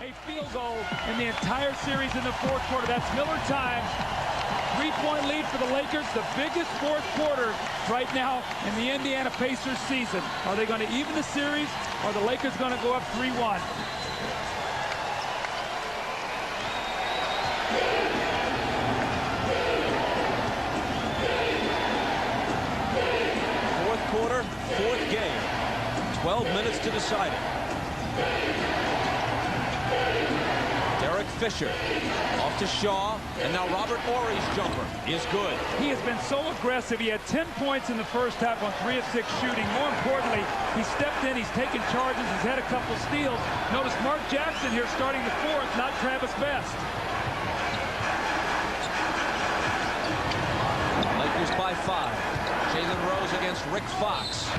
a field goal in the entire series in the fourth quarter. That's Miller time. 3-point lead for the Lakers, the biggest fourth quarter right now in the Indiana Pacers season. Are they going to even the series, or are the Lakers going to go up 3-1? Fourth quarter, fourth game. 12 minutes to decide it. Derek Fisher off to Shaw, and now Robert Horry's jumper is good. He has been so aggressive. He had 10 points in the first half on 3 of 6 shooting. More importantly, he stepped in, he's taken charges, he's had a couple steals. Notice Mark Jackson here starting the fourth, not Travis Best. Lakers by 5. Jalen Rose against Rick Fox.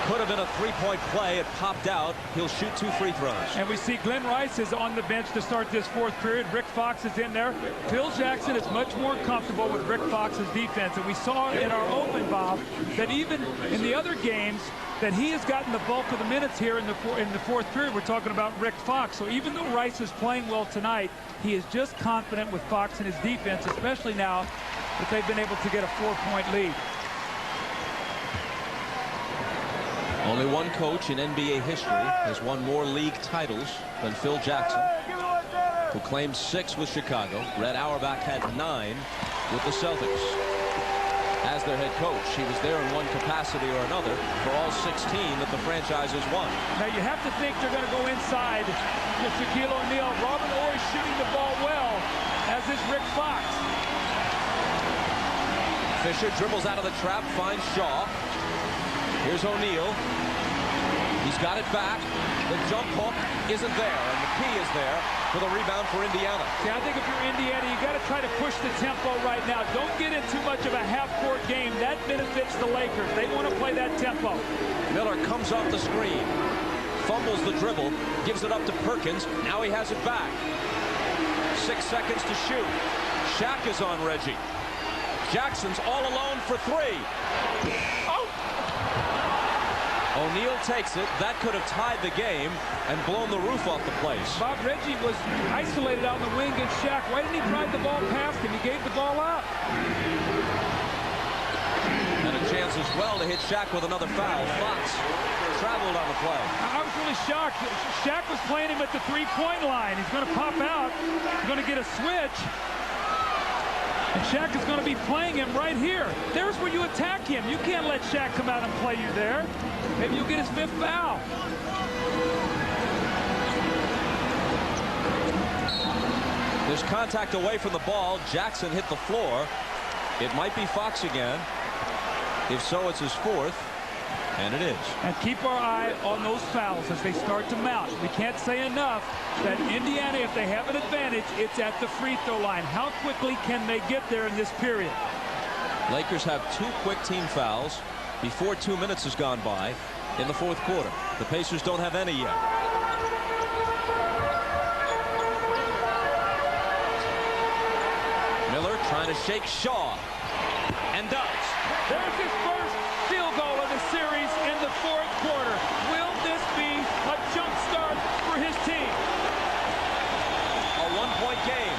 Could have been a three-point play. It popped out. He'll shoot 2 free throws. And we see Glenn Rice is on the bench to start this fourth period. Rick Fox is in there. Phil Jackson is much more comfortable with Rick Fox's defense. And we saw in our open, Bob, that even in the other games, that he has gotten the bulk of the minutes here in the fourth period. We're talking about Rick Fox. So even though Rice is playing well tonight, he is just confident with Fox and his defense, especially now that they've been able to get a 4-point lead. Only one coach in NBA history has won more league titles than Phil Jackson, who claimed 6 with Chicago. Red Auerbach had 9 with the Celtics. As their head coach, he was there in one capacity or another for all 16 that the franchises won. Now you have to think they're going to go inside with Shaquille O'Neal. Robert Horry shooting the ball well, as is Rick Fox. Fisher dribbles out of the trap, finds Shaw. Here's O'Neal. He's got it back. The jump hook isn't there, and McKee is there for the rebound for Indiana. See, I think if you're Indiana, you got to try to push the tempo right now. Don't get in too much of a half-court game. That benefits the Lakers. They want to play that tempo. Miller comes off the screen, fumbles the dribble, gives it up to Perkins. Now he has it back. 6 seconds to shoot. Shaq is on Reggie. Jackson's all alone for 3. O'Neal takes it. That could have tied the game and blown the roof off the place. Bob, Reggie was isolated out in the wing against Shaq. Why didn't he drive the ball past him? He gave the ball out. And a chance as well to hit Shaq with another foul. Fox traveled on the play. I was really shocked. Shaq was playing him at the 3-point line. He's going to pop out. He's going to get a switch. And Shaq is going to be playing him right here. There's where you attack him. You can't let Shaq come out and play you there. Maybe you'll get his 5th foul. There's contact away from the ball. Jackson hit the floor. It might be Fox again. If so, it's his 4th. And it is. And keep our eye on those fouls as they start to mount. We can't say enough that Indiana, if they have an advantage, it's at the free throw line. How quickly can they get there in this period? Lakers have 2 quick team fouls before 2 minutes has gone by in the fourth quarter. The Pacers don't have any yet. Miller trying to shake Shaw. And does. There's his first field goal of the series in the fourth quarter. Will this be a jump start for his team? A 1-point game.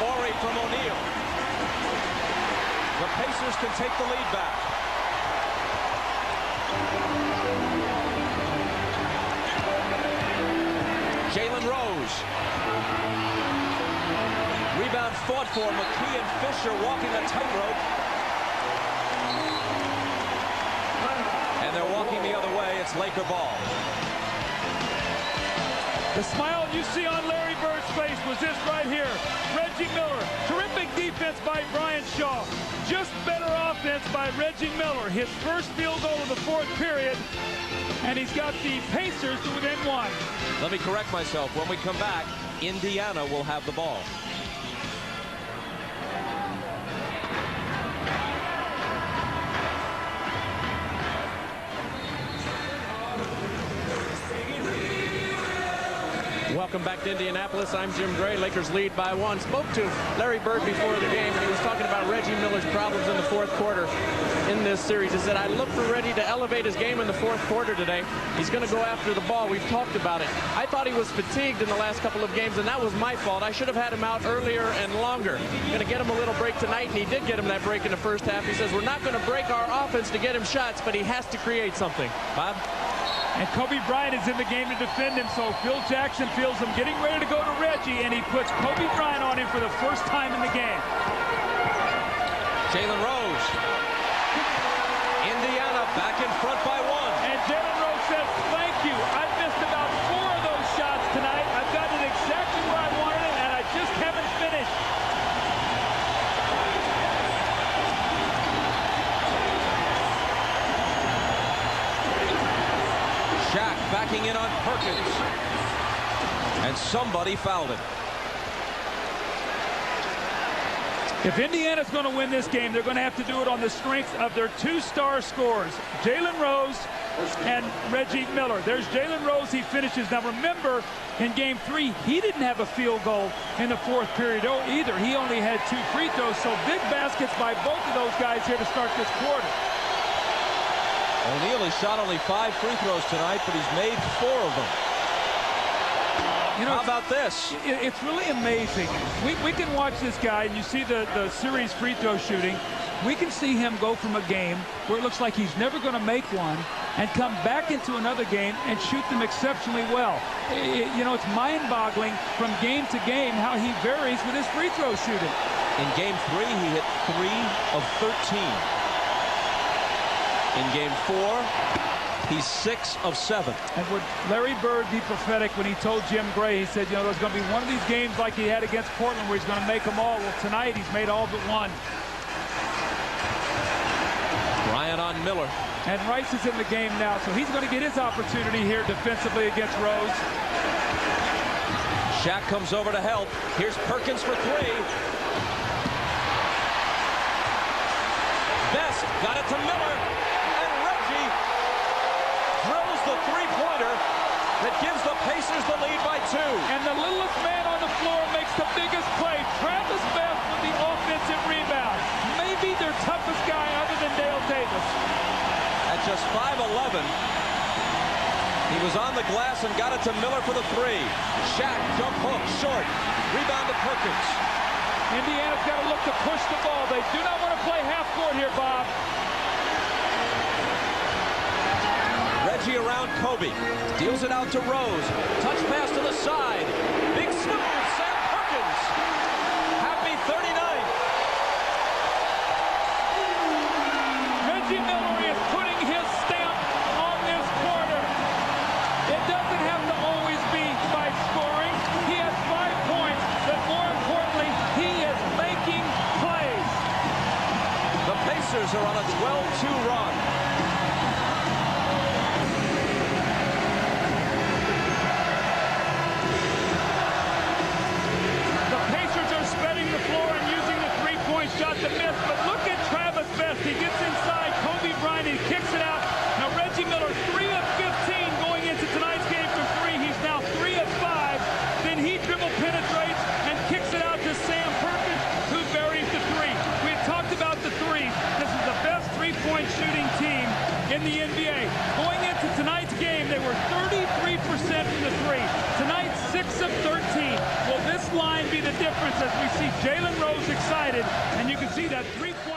Horry from O'Neal. The Pacers can take the lead back. Jalen Rose. Rebound fought for. McKee and Fisher walking a tightrope. And they're walking the other way. It's Laker ball. The smile you see on Larry Bird's face was this right here. Reggie Miller. Terrific defense by Brian Shaw. Just better offense by Reggie Miller. His first field goal of the fourth period. And he's got the Pacers to within 1. Let me correct myself. When we come back, Indiana will have the ball. Welcome Welcome back to Indianapolis. I'm Jim Gray. Lakers lead by 1. Spoke to Larry Bird before the game, and he was talking about Reggie Miller's problems in the fourth quarter in this series. He said, I look for Reggie to elevate his game in the fourth quarter today. He's going to go after the ball. We've talked about it. I thought he was fatigued in the last couple of games, and that was my fault. I should have had him out earlier and longer. Going to get him a little break tonight, and he did get him that break in the first half. He says, we're not going to break our offense to get him shots, but he has to create something. Bob? And Kobe Bryant is in the game to defend him, so Phil Jackson feels him getting ready to go to Reggie, and he puts Kobe Bryant on him for the first time in the game. Jalen Rose. Indiana back in front by 1. And Jalen Rose says, thank you. I missed about 4 of those shots tonight. I've gotten it exactly where I wanted it, and I just haven't finished. Shaq backing in on Perkins. And somebody fouled him. If Indiana's going to win this game, they're going to have to do it on the strength of their 2 star scorers, Jalen Rose and Reggie Miller. There's Jalen Rose. He finishes. Now, remember, in Game 3, he didn't have a field goal in the fourth period either. He only had 2 free throws, so big baskets by both of those guys here to start this quarter. O'Neal has shot only 5 free throws tonight, but he's made 4 of them. You know, how about this? It's really amazing. We can watch this guy, and you see the series free throw shooting. We can see him go from a game where it looks like he's never going to make one and come back into another game and shoot them exceptionally well. You know, it's mind-boggling from game to game how he varies with his free throw shooting. In Game 3, he hit 3 of 13. In Game 4, he's 6 of 7. And would Larry Bird be prophetic when he told Jim Gray, he said, you know, there's going to be one of these games like he had against Portland where he's going to make them all. Well, tonight he's made all but one. Bryant on Miller. And Rice is in the game now, so he's going to get his opportunity here defensively against Rose. Shaq comes over to help. Here's Perkins for 3. Best got it to Miller. And Reggie drills the three-pointer that gives the Pacers the lead by 2. And the littlest man on the floor makes the biggest play. Travis Best with the offensive rebound. Maybe their toughest guy other than Dale Davis. At just 5'11", he was on the glass and got it to Miller for the 3. Shaq, jump hook, short. Rebound to Perkins. Indiana's got to look to push the ball. They do not want to play half court here, Bob. Reggie around Kobe. Deals it out to Rose. Touch pass to the side. Big smooth, Sam Perkins. Happy 39th. Reggie Miller is putting his stamp on this quarter. It doesn't have to always be by scoring. He has 5 points, but more importantly, he is making plays. The Pacers are on a 12-2 run. The Pacers are spreading the floor and using the three-point shot to miss, but look at Travis Best. He gets inside Kobe Bryant. He kicks it out. Now Reggie Miller, 3 of 15 going into tonight's game from 3. He's now 3 of 5. Then he dribble penetrates and kicks it out to Sam Perkins, who buries the 3. We had talked about the threes. This is the best three-point shooting team in the NBA. Going into tonight's game, they were 33% from the 3. Tonight, 6 of 13. Will this line be the difference as we see Jalen Rose excited, and you can see that three-point